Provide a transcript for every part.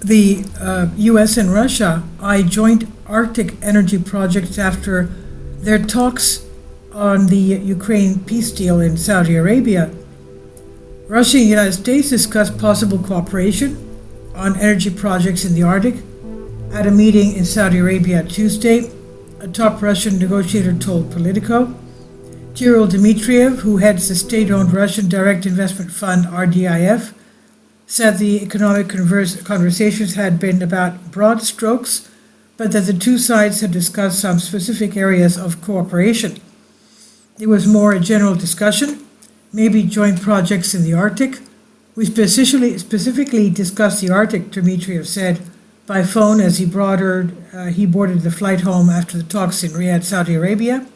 The US and Russia eye joint Arctic energy projects after their talks on the Ukraine peace deal in Saudi Arabia. Russia and the United States discussed possible cooperation on energy projects in the Arctic at a meeting in Saudi Arabia Tuesday, a top Russian negotiator told Politico. Kirill Dmitriev, who heads the state-owned Russian direct investment fund RDIF, said the economic conversations had been about broad strokes, but that the two sides had discussed some specific areas of cooperation. It was more a general discussion, maybe joint projects in the Arctic. We specifically discussed the Arctic, Dmitriev said, by phone as he boarded the flight home after the talks in Riyadh, Saudi Arabia.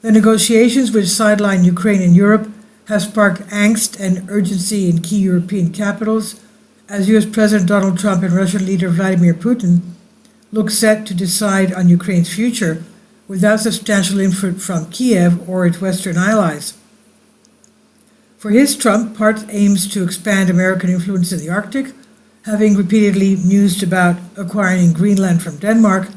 The negotiations, which sideline Ukraine and Europe, have sparked angst and urgency in key European capitals as US President Donald Trump and Russian leader Vladimir Putin look set to decide on Ukraine's future without substantial input from Kiev or its Western allies. For his Trump, part aims to expand American influence in the Arctic, having repeatedly mused about acquiring Greenland from Denmark,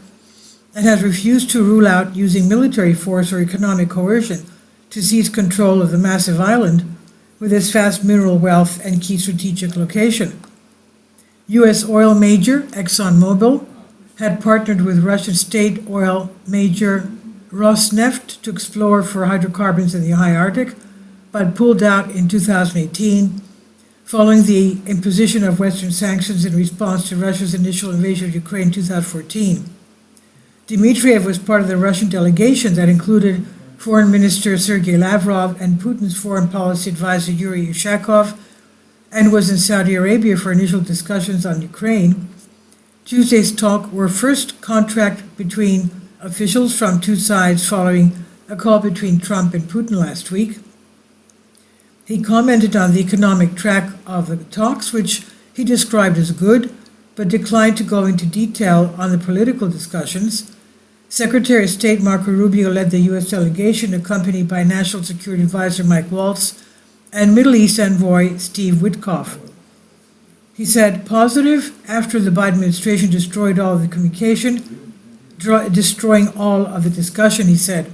and has refused to rule out using military force or economic coercion to seize control of the massive island with its vast mineral wealth and key strategic location. U.S. oil major ExxonMobil had partnered with Russian state oil major Rosneft to explore for hydrocarbons in the high Arctic, but pulled out in 2018 following the imposition of Western sanctions in response to Russia's initial invasion of Ukraine in 2014. Dmitriev was part of the Russian delegation that included Foreign Minister Sergei Lavrov and Putin's foreign policy advisor Yuri Ushakov, and was in Saudi Arabia for initial discussions on Ukraine. Tuesday's talk were first contact between officials from two sides following a call between Trump and Putin last week. He commented on the economic track of the talks, which he described as good, but declined to go into detail on the political discussions. Secretary of State Marco Rubio led the U.S. delegation, accompanied by National Security Advisor Mike Waltz and Middle East envoy Steve Witkoff. He said, positive after the Biden administration destroyed all of the communication, destroying all of the discussion, he said.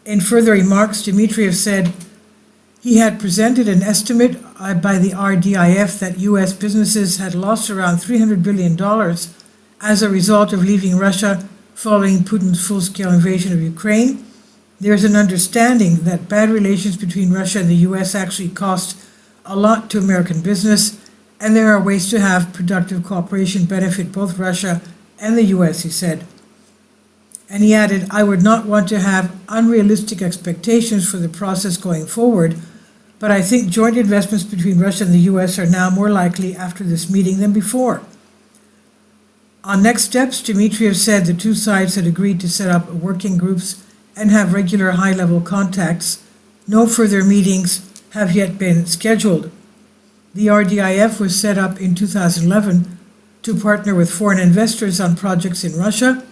In further remarks, Dmitriev said he had presented an estimate by the RDIF that U.S. businesses had lost around $300 billion as a result of leaving Russia following Putin's full-scale invasion of Ukraine. There's an understanding that bad relations between Russia and the U.S. actually cost a lot to American business, and there are ways to have productive cooperation benefit both Russia and the U.S., he said. And he added, I would not want to have unrealistic expectations for the process going forward, but I think joint investments between Russia and the U.S. are now more likely after this meeting than before. On next steps, Dmitriev said the two sides had agreed to set up working groups and have regular high-level contacts. No further meetings have yet been scheduled. The RDIF was set up in 2011 to partner with foreign investors on projects in Russia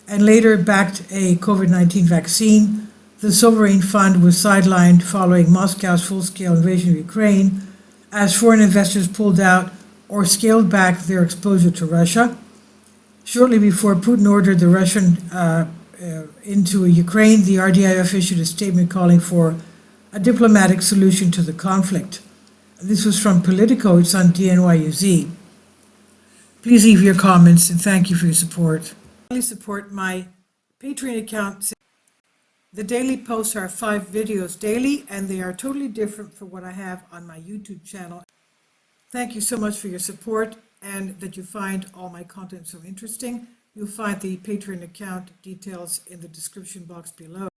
and later backed a COVID-19 vaccine. The sovereign fund was sidelined following Moscow's full-scale invasion of Ukraine as foreign investors pulled out or scaled back their exposure to Russia. Shortly before Putin ordered the Russian into Ukraine, the RDIF issued a statement calling for a diplomatic solution to the conflict. This was from Politico. It's on DNYUZ. Please leave your comments and thank you for your support. Please support my Patreon account. The daily posts are 5 videos daily, and they are totally different from what I have on my YouTube channel. Thank you so much for your support and that you find all my content so interesting. You'll find the Patreon account details in the description box below.